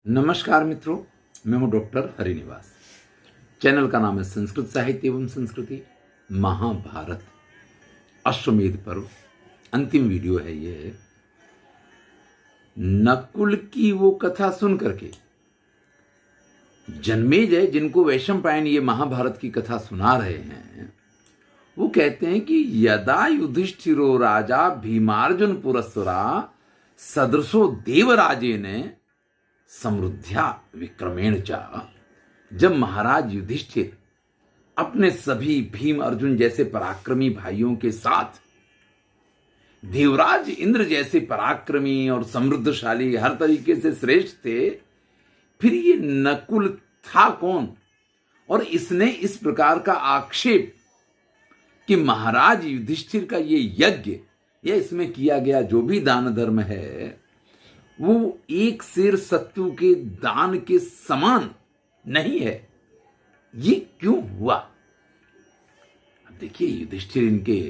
नमस्कार मित्रों, मैं हूं डॉक्टर हरिनिवास। चैनल का नाम है संस्कृत साहित्य एवं संस्कृति महाभारत अश्वमेध पर्व। अंतिम वीडियो है ये। नकुल की वो कथा सुन करके जन्मेजय, जिनको वैशंपायन ये महाभारत की कथा सुना रहे हैं, वो कहते हैं कि यदा युधिष्ठिरो राजा भीमार्जुन पुरस्सरा सदृशो देवराजे ने समृद्ध्या विक्रमेण चा। जब महाराज युधिष्ठिर अपने सभी भीम अर्जुन जैसे पराक्रमी भाइयों के साथ देवराज इंद्र जैसे पराक्रमी और समृद्धशाली, हर तरीके से श्रेष्ठ थे, फिर ये नकुल था कौन? और इसने इस प्रकार का आक्षेप कि महाराज युधिष्ठिर का ये यज्ञ या इसमें किया गया जो भी दान धर्म है वो एक सेर सत्तू के दान के समान नहीं है, ये क्यों हुआ? अब देखिए, युधिष्ठिर इनके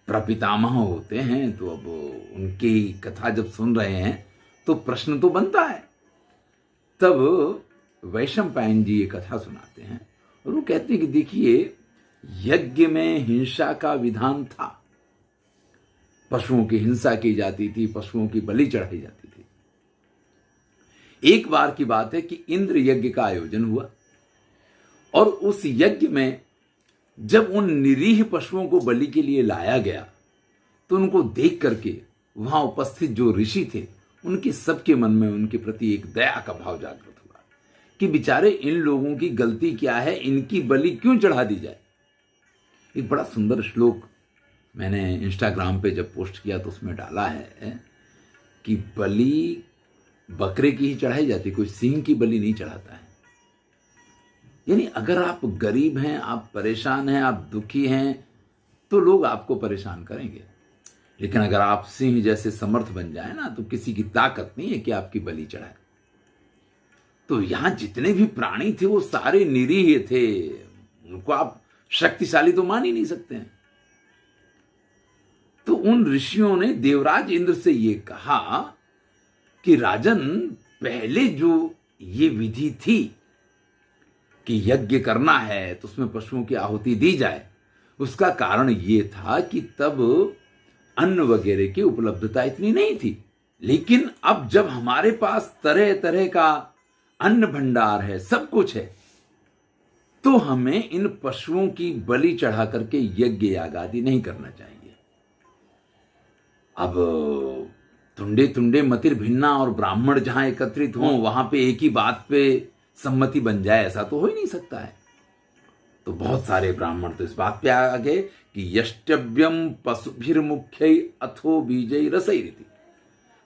प्रपितामह होते हैं, तो अब उनकी कथा जब सुन रहे हैं तो प्रश्न तो बनता है। तब वैशंपायन जी ये कथा सुनाते हैं और वो कहते हैं कि देखिए, यज्ञ में हिंसा का विधान था, पशुओं की हिंसा की जाती थी, पशुओं की बलि चढ़ाई जाती थी। एक बार की बात है कि इंद्र यज्ञ का आयोजन हुआ और उस यज्ञ में जब उन निरीह पशुओं को बलि के लिए लाया गया तो उनको देख करके वहां उपस्थित जो ऋषि थे उनके सबके मन में उनके प्रति एक दया का भाव जागृत हुआ कि बेचारे इन लोगों की गलती क्या है, इनकी बलि क्यों चढ़ा दी जाए। एक बड़ा सुंदर श्लोक मैंने इंस्टाग्राम पे जब पोस्ट किया तो उसमें डाला है कि बलि बकरे की ही चढ़ाई जाती, कोई सिंह की बलि नहीं चढ़ाता है। यानी अगर आप गरीब हैं, आप परेशान हैं, आप दुखी हैं, तो लोग आपको परेशान करेंगे। लेकिन अगर आप सिंह जैसे समर्थ बन जाए ना, तो किसी की ताकत नहीं है कि आपकी बलि चढ़ाए। तो यहां जितने भी प्राणी थे वो सारे निरीह थे, उनको आप शक्तिशाली तो मान ही नहीं सकते हैं। तो उन ऋषियों ने देवराज इंद्र से ये कहा कि राजन, पहले जो ये विधि थी कि यज्ञ करना है तो उसमें पशुओं की आहुति दी जाए, उसका कारण ये था कि तब अन्न वगैरह की उपलब्धता इतनी नहीं थी। लेकिन अब जब हमारे पास तरह तरह का अन्न भंडार है, सब कुछ है, तो हमें इन पशुओं की बलि चढ़ा करके यज्ञ याग आदि नहीं करना चाहिए। अब तुंडे तुंडे मतिर भिन्ना और ब्राह्मण जहां एकत्रित हों वहां पे एक ही बात पे सम्मति बन जाए, ऐसा तो हो ही नहीं सकता है। तो बहुत सारे ब्राह्मण तो इस बात पे आ गए कि यष्टव्यम पशुभिर्मुख्य अथो बीजय रसैरिति।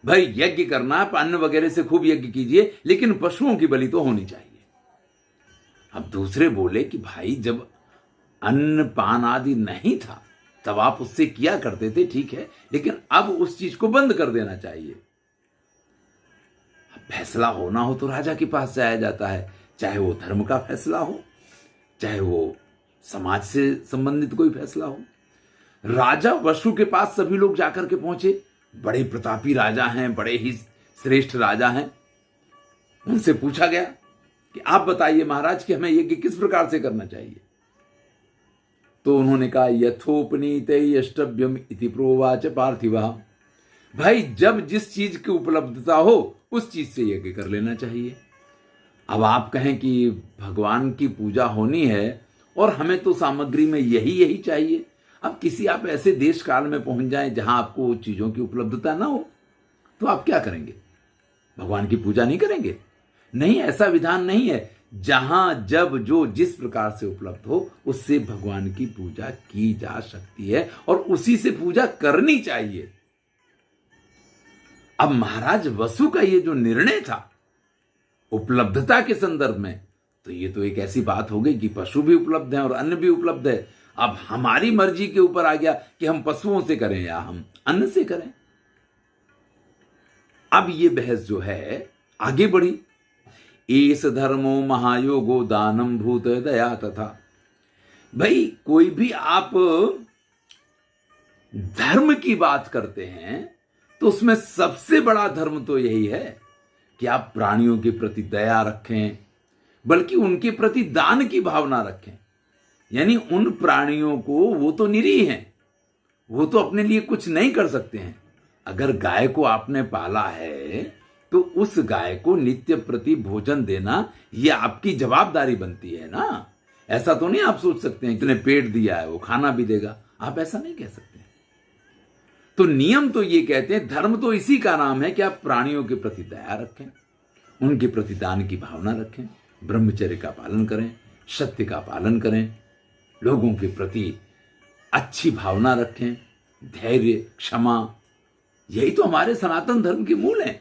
भाई, यज्ञ करना, अन्न वगैरह से खूब यज्ञ कीजिए, लेकिन पशुओं की बलि तो होनी चाहिए। अब दूसरे बोले कि भाई, जब अन्न पान आदि नहीं था तब आप उससे किया करते थे, ठीक है, लेकिन अब उस चीज को बंद कर देना चाहिए। फैसला होना हो तो राजा के पास जाया जाता है, चाहे वो धर्म का फैसला हो, चाहे वो समाज से संबंधित कोई फैसला हो। राजा वसु के पास सभी लोग जाकर के पहुंचे, बड़े प्रतापी राजा हैं, बड़े ही श्रेष्ठ राजा हैं। उनसे पूछा गया कि आप बताइए महाराज कि हमें यज्ञ किस प्रकार से करना चाहिए। तो उन्होंने कहा, यथोपनीते यष्टव्यम इति प्रोवाच पार्थिवा। भाई, जब जिस चीज की उपलब्धता हो उस चीज से यज्ञ कर लेना चाहिए। अब आप कहें कि भगवान की पूजा होनी है और हमें तो सामग्री में यही चाहिए। अब किसी आप ऐसे देश काल में पहुंच जाएं जहां आपको चीजों की उपलब्धता ना हो, तो आप क्या करेंगे? भगवान की पूजा नहीं करेंगे? नहीं, ऐसा विधान नहीं है। जहां जब जो जिस प्रकार से उपलब्ध हो उससे भगवान की पूजा की जा सकती है और उसी से पूजा करनी चाहिए। अब महाराज वसु का ये जो निर्णय था उपलब्धता के संदर्भ में, तो ये तो एक ऐसी बात हो गई कि पशु भी उपलब्ध है और अन्न भी उपलब्ध है। अब हमारी मर्जी के ऊपर आ गया कि हम पशुओं से करें या हम अन्न से करें। अब ये बहस जो है आगे बढ़ी। एस धर्मो महायोगो दानम भूत दया तथा। भाई, कोई भी आप धर्म की बात करते हैं तो उसमें सबसे बड़ा धर्म तो यही है कि आप प्राणियों के प्रति दया रखें, बल्कि उनके प्रति दान की भावना रखें। यानी उन प्राणियों को, वो तो निरीह हैं, वो तो अपने लिए कुछ नहीं कर सकते हैं। अगर गाय को आपने पाला है तो उस गाय को नित्य प्रति भोजन देना ये आपकी जवाबदारी बनती है ना। ऐसा तो नहीं आप सोच सकते हैं कि उसने पेट दिया है वो खाना भी देगा, आप ऐसा नहीं कह सकते। तो नियम तो ये कहते हैं, धर्म तो इसी का नाम है कि आप प्राणियों के प्रति दया रखें, उनके प्रति दान की भावना रखें, ब्रह्मचर्य का पालन करें, सत्य का पालन करें, लोगों के प्रति अच्छी भावना रखें, धैर्य, क्षमा, यही तो हमारे सनातन धर्म के मूल हैं।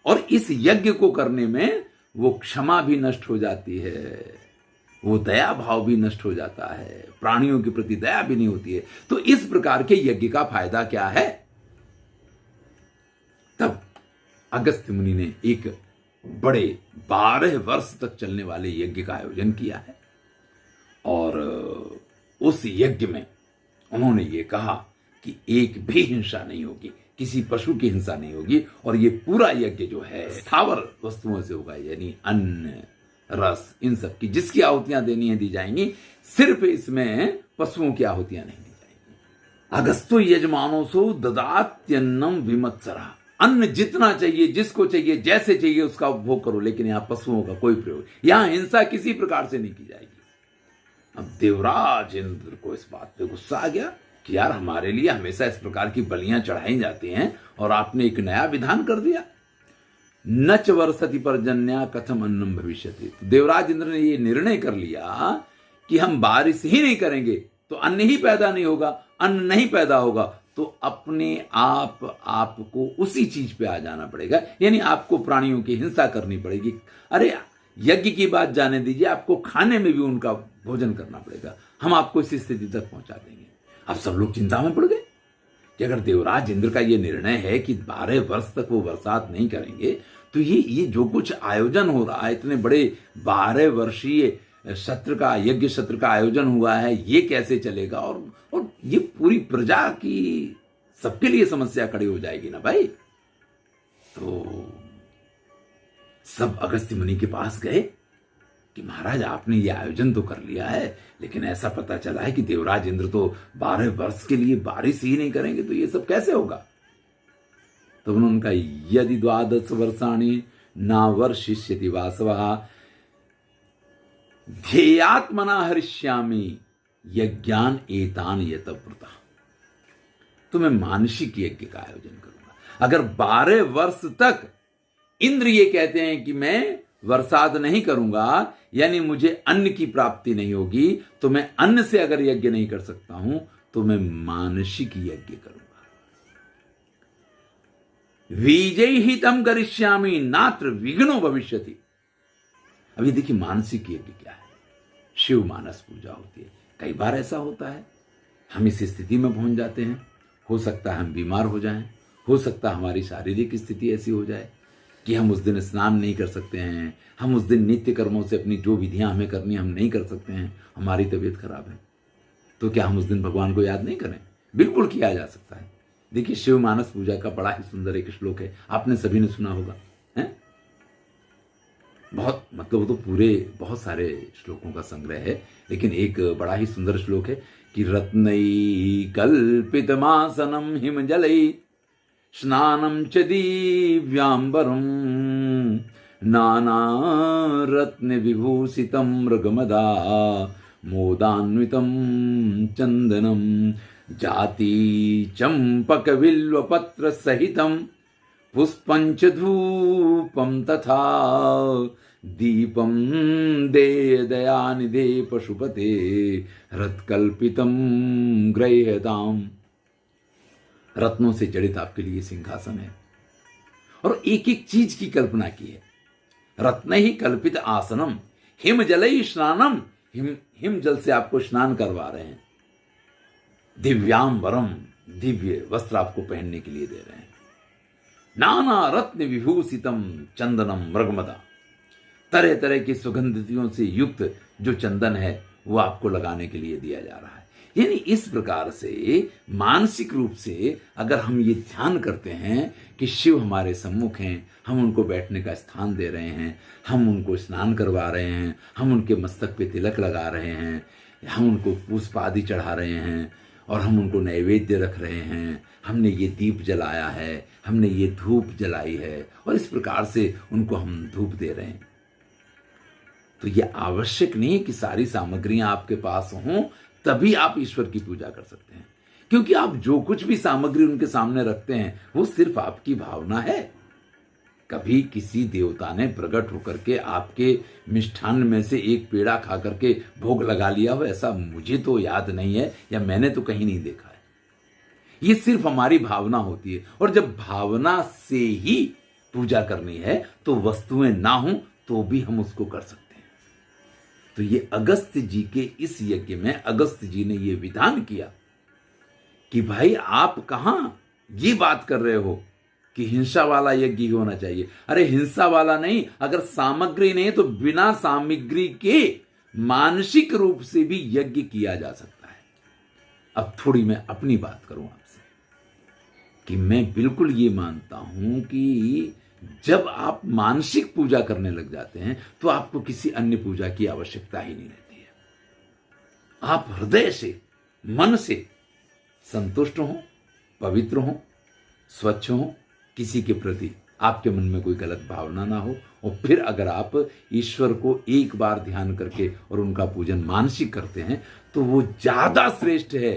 और इस यज्ञ को करने में वो क्षमा भी नष्ट हो जाती है, वो दया भाव भी नष्ट हो जाता है, प्राणियों के प्रति दया भी नहीं होती है। तो इस प्रकार के यज्ञ का फायदा क्या है? तब अगस्त्य मुनि ने एक बड़े 12 वर्ष तक चलने वाले यज्ञ का आयोजन किया है। और उस यज्ञ में उन्होंने ये कहा कि एक भी हिंसा नहीं होगी, किसी पशु की हिंसा नहीं होगी, और ये पूरा यज्ञ जो है स्थावर वस्तुओं से होगा, यानी अन्न, रस, इन सब की जिसकी आहुतियां देनी है दी जाएंगी, सिर्फ इसमें पशुओं की आहुतियां नहीं दी जाएंगी। अगस्तो यजमानो सो ददात्यन्नम विमत्सरा, अन्न जितना चाहिए, जिसको चाहिए, जैसे चाहिए उसका उपभोग करो, लेकिन यहां पशुओं का कोई प्रयोग, यहां हिंसा किसी प्रकार से नहीं की जाएगी। अब देवराज इंद्र को इस बात पे गुस्सा आ गया कि यार हमारे लिए हमेशा इस प्रकार की बलियां चढ़ाई जाती हैं और आपने एक नया विधान कर दिया। नच वर्षति पर्जन्या कथम अन्नम भविष्यति। तो देवराज इंद्र ने ये निर्णय कर लिया कि हम बारिश ही नहीं करेंगे तो अन्न ही पैदा नहीं होगा, अन्न नहीं पैदा होगा तो अपने आप आपको उसी चीज पे आ जाना पड़ेगा, यानी आपको प्राणियों की हिंसा करनी पड़ेगी। अरे यज्ञ की बात जाने दीजिए, आपको खाने में भी उनका भोजन करना पड़ेगा, हम आपको इस स्थिति तक पहुंचा देंगे। अब सब लोग चिंता में पड़ गए कि अगर देवराज इंद्र का ये निर्णय है कि 12 वर्ष तक वो बरसात नहीं करेंगे, तो ये जो कुछ आयोजन हो रहा है, इतने बड़े 12 वर्षीय सत्र का, यज्ञ सत्र का आयोजन हुआ है, ये कैसे चलेगा? और ये पूरी प्रजा की, सबके लिए समस्या खड़ी हो जाएगी ना भाई। तो सब अगस्त्य मुनि के पास गए कि महाराज आपने ये आयोजन तो कर लिया है, लेकिन ऐसा पता चला है कि देवराज इंद्र तो 12 वर्ष के लिए बारिश ही नहीं करेंगे, तो ये सब कैसे होगा? तो उन्होंने कहा यदि 12 वर्षाणि ना वर्षिष्यति वासवः ध्येयात्मना हरिष्यामि यज्ञान एतान यतव्रता। तो मैं मानसिक यज्ञ का आयोजन करूंगा। अगर 12 वर्ष तक इंद्र ये कहते हैं कि मैं बरसात नहीं करूंगा, यानी मुझे अन्न की प्राप्ति नहीं होगी, तो मैं अन्न से अगर यज्ञ नहीं कर सकता हूं तो मैं मानसिक यज्ञ करूंगा। विजय हितम करिष्यामि नात्र विघ्नो भविष्यति। अभी देखिए मानसिक यज्ञ क्या है। शिव मानस पूजा होती है। कई बार ऐसा होता है हम इस स्थिति में पहुंच जाते हैं, हो सकता है हम बीमार हो जाएं, हो सकता है हमारी शारीरिक स्थिति ऐसी हो जाए कि हम उस दिन स्नान नहीं कर सकते हैं, हम उस दिन नित्य कर्मों से अपनी जो विधियां हमें करनी हम नहीं कर सकते हैं, हमारी तबीयत खराब है, तो क्या हम उस दिन भगवान को याद नहीं करें? बिल्कुल किया जा सकता है। देखिए शिव मानस पूजा का बड़ा ही सुंदर एक श्लोक है, आपने सभी ने सुना होगा, है? बहुत, मतलब वो तो पूरे बहुत सारे श्लोकों का संग्रह है, लेकिन एक बड़ा ही सुंदर श्लोक है कि रत्नई कल्पितमासनम हिमजलई स्नानं च दिव्यांबरं नाना रत्न विभूषितं मृगमदा मोदान्वितं चंदनं जाति चंपक बिल्वपत्र सहितं पुष्पंच धूपं तथा दीपं दे दयानिधे पशुपते रत्कल्पितं गृह्यताम्। रत्नों से जड़ित आपके लिए सिंहासन है और एक एक चीज की कल्पना की है। रत्न ही कल्पित आसनम हिम जलई स्नानम, हिम जल से आपको स्नान करवा रहे हैं। दिव्यांबरम, दिव्य वस्त्र आपको पहनने के लिए दे रहे हैं। नाना रत्न विभूषितम चंदनम मृगमदा, तरह तरह की सुगंधियों से युक्त जो चंदन है वो आपको लगाने के लिए दिया जा रहा है। यानी इस प्रकार से मानसिक रूप से अगर हम ये ध्यान करते हैं कि शिव हमारे सम्मुख हैं, हम उनको बैठने का स्थान दे रहे हैं, हम उनको स्नान करवा रहे हैं, हम उनके मस्तक पे तिलक लगा रहे हैं, हम उनको पुष्प आदि चढ़ा रहे हैं और हम उनको नैवेद्य रख रहे हैं, हमने ये दीप जलाया है, हमने ये धूप जलाई है और इस प्रकार से उनको हम धूप दे रहे हैं। तो ये आवश्यक नहीं है कि सारी सामग्रियां आपके पास हों तभी आप ईश्वर की पूजा कर सकते हैं, क्योंकि आप जो कुछ भी सामग्री उनके सामने रखते हैं वो सिर्फ आपकी भावना है। कभी किसी देवता ने प्रकट होकर के आपके मिष्ठान्न में से एक पेड़ा खा करके भोग लगा लिया हो, ऐसा मुझे तो याद नहीं है या मैंने तो कहीं नहीं देखा है। ये सिर्फ हमारी भावना होती है और जब भावना से ही पूजा करनी है तो वस्तुएं ना हो तो भी हम उसको कर सकते हैं। तो ये अगस्त्य जी के इस यज्ञ में अगस्त्य जी ने ये विधान किया कि भाई आप कहां ये बात कर रहे हो कि हिंसा वाला यज्ञ ही होना चाहिए। अरे हिंसा वाला नहीं, अगर सामग्री नहीं तो बिना सामग्री के मानसिक रूप से भी यज्ञ किया जा सकता है। अब थोड़ी मैं अपनी बात करूं आपसे कि मैं बिल्कुल ये मानता हूं कि जब आप मानसिक पूजा करने लग जाते हैं तो आपको किसी अन्य पूजा की आवश्यकता ही नहीं रहती है। आप हृदय से, मन से संतुष्ट हो, पवित्र हो, स्वच्छ हो, किसी के प्रति आपके मन में कोई गलत भावना ना हो, और फिर अगर आप ईश्वर को एक बार ध्यान करके और उनका पूजन मानसिक करते हैं तो वो ज्यादा श्रेष्ठ है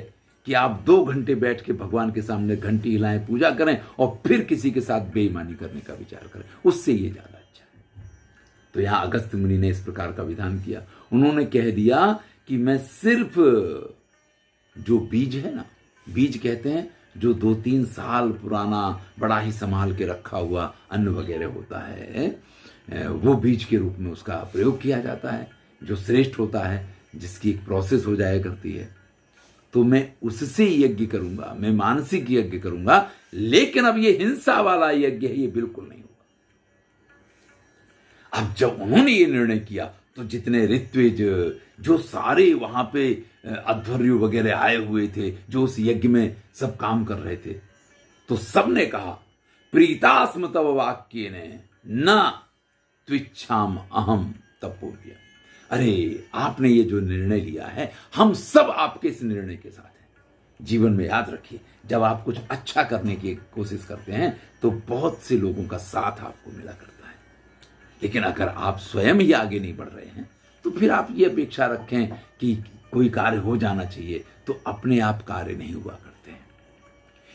कि आप 2 घंटे बैठ के भगवान के सामने घंटी हिलाएं, पूजा करें और फिर किसी के साथ बेईमानी करने का विचार करें, उससे ये ज्यादा अच्छा है। तो यहां अगस्त्य मुनि ने इस प्रकार का विधान किया। उन्होंने कह दिया कि मैं सिर्फ जो बीज है ना, बीज कहते हैं जो 2-3 साल पुराना बड़ा ही संभाल के रखा हुआ अन्न वगैरह होता है, वो बीज के रूप में उसका प्रयोग किया जाता है, जो श्रेष्ठ होता है, जिसकी एक प्रोसेस हो जाया करती है। तो मैं उससे यज्ञ करूंगा, मैं मानसिक यज्ञ करूंगा, लेकिन अब ये हिंसा वाला यज्ञ है ये बिल्कुल नहीं होगा। अब जब उन्होंने ये निर्णय किया तो जितने ऋत्विज, जो सारे वहां पे अध्वर्यु वगैरह आए हुए थे, जो उस यज्ञ में सब काम कर रहे थे, तो सबने कहा प्रीतास्म तव वाक्य ने न त्विच्छाम अहम तपोव्य। अरे आपने ये जो निर्णय लिया है, हम सब आपके इस निर्णय के साथ हैं। जीवन में याद रखिए, जब आप कुछ अच्छा करने की कोशिश करते हैं तो बहुत से लोगों का साथ आपको मिला करता है, लेकिन अगर आप स्वयं ही आगे नहीं बढ़ रहे हैं तो फिर आप ये अपेक्षा रखें कि कोई कार्य हो जाना चाहिए, तो अपने आप कार्य नहीं हुआ करते हैं।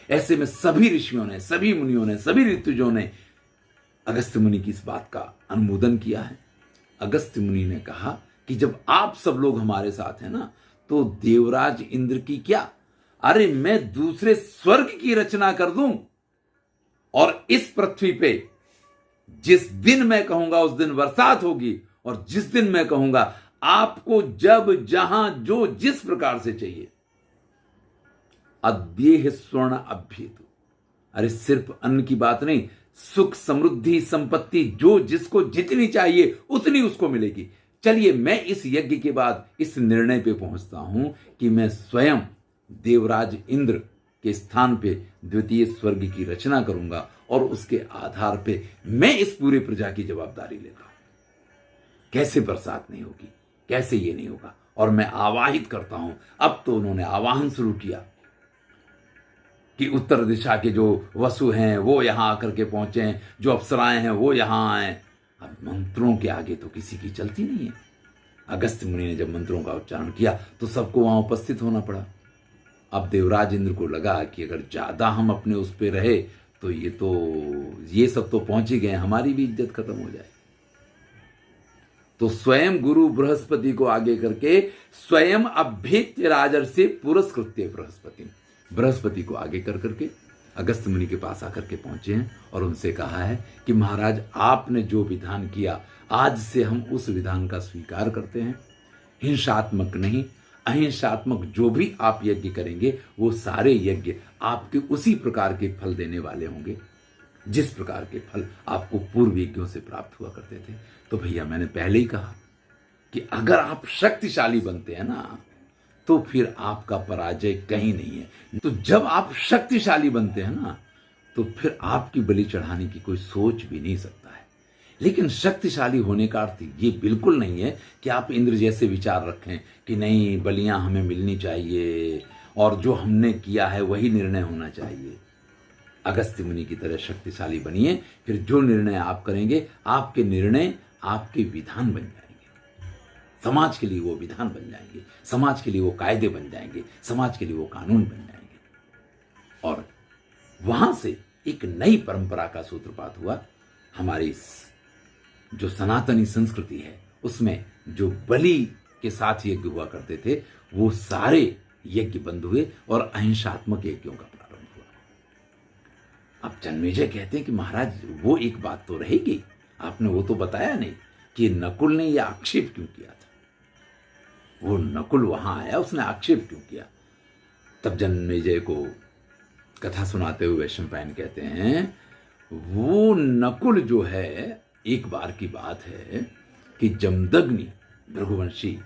ऐसे में सभी ऋषियों ने, सभी मुनियों ने, सभी ऋतुजों ने अगस्त्य मुनि की इस बात का अनुमोदन किया है। अगस्त्य मुनि ने कहा कि जब आप सब लोग हमारे साथ हैं ना, तो देवराज इंद्र की क्या, अरे मैं दूसरे स्वर्ग की रचना कर दूं और इस पृथ्वी पे जिस दिन मैं कहूंगा उस दिन बरसात होगी, और जिस दिन मैं कहूंगा आपको जब जहां जो जिस प्रकार से चाहिए, अद्येह स्वर्ण अभ्येतु। अरे सिर्फ अन्न की बात नहीं, सुख, समृद्धि, संपत्ति, जो जिसको जितनी चाहिए उतनी उसको मिलेगी। चलिए मैं इस यज्ञ के बाद इस निर्णय पे पहुंचता हूं कि मैं स्वयं देवराज इंद्र के स्थान पे द्वितीय स्वर्ग की रचना करूंगा और उसके आधार पे मैं इस पूरे प्रजा की जवाबदारी लेता हूं। कैसे बरसात नहीं होगी, कैसे ये नहीं होगा, और मैं आवाहित करता हूं। अब तो उन्होंने आवाहन शुरू किया कि उत्तर दिशा के जो वसु हैं वो यहां आकर के पहुंचे हैं, जो अप्सराएं हैं वो यहां आए। अब मंत्रों के आगे तो किसी की चलती नहीं है। अगस्त्य मुनि ने जब मंत्रों का उच्चारण किया तो सबको वहां उपस्थित होना पड़ा। अब देवराज इंद्र को लगा कि अगर ज्यादा हम अपने उस पे रहे तो ये सब तो पहुंच ही गए, हमारी भी इज्जत खत्म हो जाएगी। तो स्वयं गुरु बृहस्पति को आगे करके स्वयं अभ्येत्य राजर्षि पुरस्कृत्य बृहस्पति को आगे कर करके अगस्त्य मुनि के पास आकर के पहुंचे हैं और उनसे कहा है कि महाराज आपने जो विधान किया, आज से हम उस विधान का स्वीकार करते हैं। हिंसात्मक नहीं, अहिंसात्मक जो भी आप यज्ञ करेंगे वो सारे यज्ञ आपके उसी प्रकार के फल देने वाले होंगे जिस प्रकार के फल आपको पूर्व यज्ञों से प्राप्त हुआ करते थे। तो भैया मैंने पहले ही कहा कि अगर आप शक्तिशाली बनते हैं ना, तो फिर आपका पराजय कहीं नहीं है। तो जब आप शक्तिशाली बनते हैं ना, तो फिर आपकी बलि चढ़ाने की कोई सोच भी नहीं सकता है। लेकिन शक्तिशाली होने का अर्थ ये बिल्कुल नहीं है कि आप इंद्र जैसे विचार रखें कि नहीं, बलियां हमें मिलनी चाहिए और जो हमने किया है वही निर्णय होना चाहिए। अगस्त्य मुनि की तरह शक्तिशाली बनिए, फिर जो निर्णय आप करेंगे, आपके निर्णय आपके विधान बन जाएंगे। समाज के लिए वो विधान बन जाएंगे, समाज के लिए वो कायदे बन जाएंगे, समाज के लिए वो कानून बन जाएंगे। और वहां से एक नई परंपरा का सूत्रपात हुआ। हमारी जो सनातनी संस्कृति है उसमें जो बलि के साथ यज्ञ हुआ करते थे, वो सारे यज्ञ बंद हुए और अहिंसात्मक यज्ञों का प्रारंभ हुआ। अब जन्मेजय कहते हैं कि महाराज वो एक बात तो रहेगी, आपने वो तो बताया नहीं कि नकुल ने यह आक्षेप क्यों किया था। वो नकुल वहां आया, उसने आक्षेप क्यों किया। तब जन्मेजय को कथा सुनाते हुए वैशंपायन कहते हैं, वो नकुल जो है, एक बार की बात है कि जमदग्नि भृगुवंशी,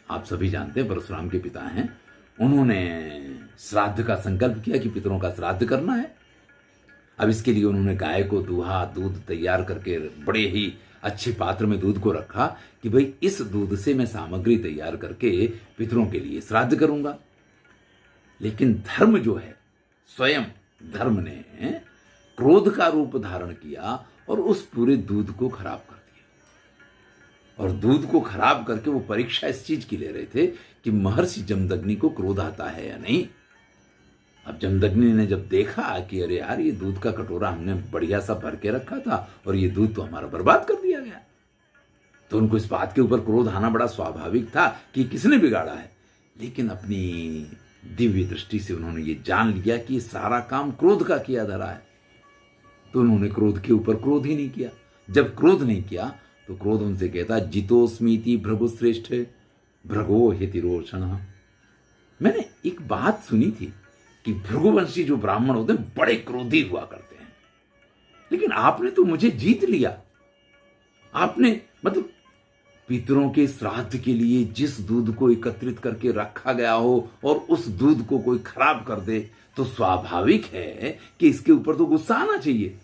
आप सभी जानते हैं परशुराम के पिता हैं, उन्होंने श्राद्ध का संकल्प किया कि पितरों का श्राद्ध करना है। अब इसके लिए उन्होंने गाय को दूहा, दूध तैयार करके बड़े ही अच्छे पात्र में दूध को रखा कि भाई इस दूध से मैं सामग्री तैयार करके पितरों के लिए श्राद्ध करूंगा। लेकिन धर्म जो है, स्वयं धर्म ने क्रोध का रूप धारण किया और उस पूरे दूध को खराब कर दिया। और दूध को खराब करके वो परीक्षा इस चीज की ले रहे थे कि महर्षि जमदग्नि को क्रोध आता है या नहीं। अब जमदग्नि ने जब देखा कि अरे यार, ये दूध का कटोरा हमने बढ़िया सा भर के रखा था और ये दूध तो हमारा बर्बाद कर दिया गया, तो उनको इस बात के ऊपर क्रोध आना बड़ा स्वाभाविक था कि किसने बिगाड़ा है। लेकिन अपनी दिव्य दृष्टि से उन्होंने ये जान लिया कि सारा काम क्रोध का किया धरा है, तो उन्होंने क्रोध के ऊपर क्रोध ही नहीं किया। जब क्रोध नहीं किया तो क्रोध उनसे कहता, जितोस्मीति भृगु श्रेष्ठ भृगो हितिरोषण। मैंने एक बात सुनी थी कि भृगुवंशी जो ब्राह्मण होते हैं बड़े क्रोधी हुआ करते हैं, लेकिन आपने तो मुझे जीत लिया। आपने मतलब पितरों के श्राद्ध के लिए जिस दूध को एकत्रित करके रखा गया हो और उस दूध को कोई खराब कर दे, तो स्वाभाविक है कि इसके ऊपर तो गुस्सा आना चाहिए।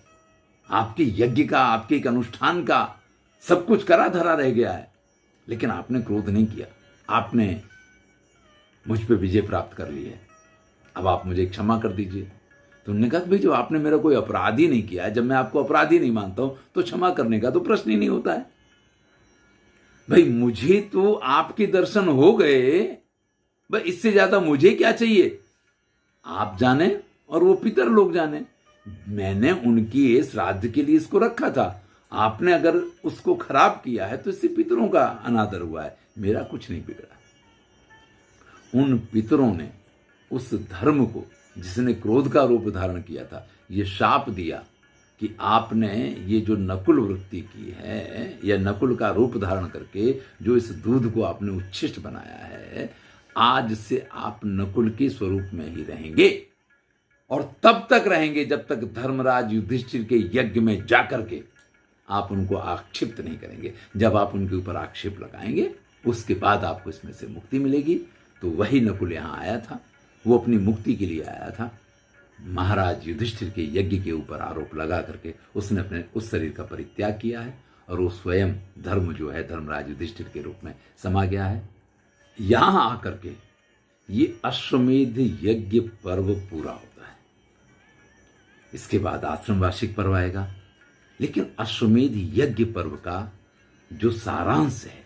आपके यज्ञ का, आपके एक अनुष्ठान का सब कुछ करा धरा रह गया है, लेकिन आपने क्रोध नहीं किया, आपने मुझ पे विजय प्राप्त कर ली है। अब आप मुझे क्षमा कर दीजिए। तो उन्होंने कहा भाई, जो आपने मेरा कोई अपराध ही नहीं किया है, जब मैं आपको अपराधी नहीं मानता हूं तो क्षमा करने का तो प्रश्न ही नहीं होता है। भाई मुझे तो आपके दर्शन हो गए, भाई इससे ज्यादा मुझे क्या चाहिए। आप जाने और वो पितर लोग जाने। मैंने उनकी श्राद्ध के लिए इसको रखा था, आपने अगर उसको खराब किया है तो इससे पितरों का अनादर हुआ है, मेरा कुछ नहीं बिगड़ा। उन पितरों ने उस धर्म को, जिसने क्रोध का रूप धारण किया था, ये शाप दिया कि आपने ये जो नकुल वृत्ति की है, या नकुल का रूप धारण करके जो इस दूध को आपने उच्छिष्ट बनाया है, आज से आप नकुल के स्वरूप में ही रहेंगे और तब तक रहेंगे जब तक धर्मराज युधिष्ठिर के यज्ञ में जाकर के आप उनको आक्षिप्त नहीं करेंगे। जब आप उनके ऊपर आक्षेप लगाएंगे, उसके बाद आपको इसमें से मुक्ति मिलेगी। तो वही नकुल यहां आया था, वो अपनी मुक्ति के लिए आया था। महाराज युधिष्ठिर के यज्ञ के ऊपर आरोप लगा करके उसने अपने उस शरीर का परित्याग किया है और वो स्वयं धर्म जो है धर्मराज युधिष्ठिर के रूप में समा गया है। यहां आकर के ये अश्वमेध यज्ञ पर्व पूरा होता है। इसके बाद आश्रम वार्षिक पर्व आएगा, लेकिन अश्वमेध यज्ञ पर्व का जो सारांश है,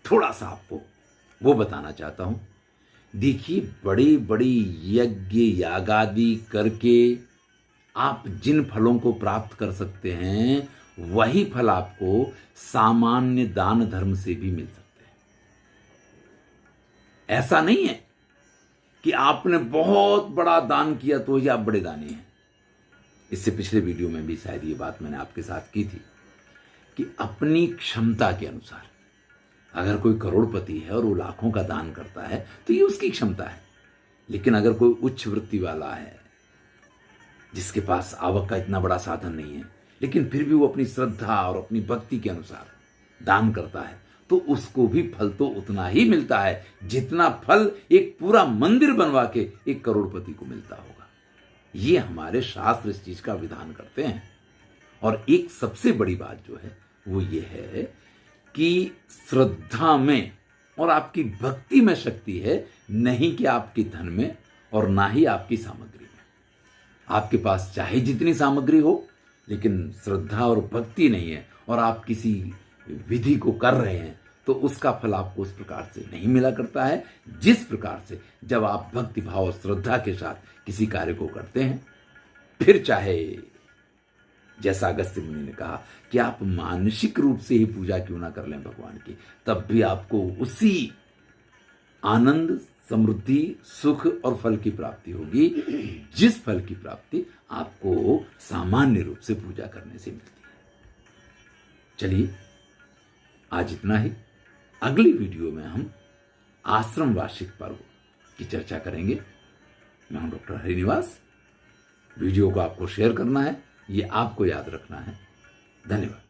थोड़ा सा आपको वो बताना चाहता हूं। देखिए, बड़ी बड़ी यज्ञ यागादि करके आप जिन फलों को प्राप्त कर सकते हैं, वही फल आपको सामान्य दान धर्म से भी मिल सकते हैं। ऐसा नहीं है कि आपने बहुत बड़ा दान किया तो ही आप बड़े दानी हैं। इससे पिछले वीडियो में भी शायद ये बात मैंने आपके साथ की थी कि अपनी क्षमता के अनुसार अगर कोई करोड़पति है और वो लाखों का दान करता है तो ये उसकी क्षमता है। लेकिन अगर कोई उच्च वृत्ति वाला है, जिसके पास आवक का इतना बड़ा साधन नहीं है, लेकिन फिर भी वो अपनी श्रद्धा और अपनी भक्ति के अनुसार दान करता है, तो उसको भी फल तो उतना ही मिलता है जितना फल एक पूरा मंदिर बनवा के एक करोड़पति को मिलता होगा। ये हमारे शास्त्र इस चीज का विधान करते हैं। और एक सबसे बड़ी बात जो है वो ये है कि श्रद्धा में और आपकी भक्ति में शक्ति है, नहीं कि आपके धन में और ना ही आपकी सामग्री में। आपके पास चाहे जितनी सामग्री हो, लेकिन श्रद्धा और भक्ति नहीं है और आप किसी विधि को कर रहे हैं तो उसका फल आपको उस प्रकार से नहीं मिला करता है जिस प्रकार से जब आप भक्ति भाव और श्रद्धा के साथ किसी कार्य को करते हैं। फिर चाहे जैसा अगस्त्य मुनि ने कहा कि आप मानसिक रूप से ही पूजा क्यों ना कर लें भगवान की, तब भी आपको उसी आनंद, समृद्धि, सुख और फल की प्राप्ति होगी जिस फल की प्राप्ति आपको सामान्य रूप से पूजा करने से मिलती है। चलिए आज इतना ही। अगली वीडियो में हम आश्रम वार्षिक पर्व की चर्चा करेंगे। मैं हूं डॉक्टर हरिनिवास। वीडियो को आपको शेयर करना है, ये आपको याद रखना है। धन्यवाद।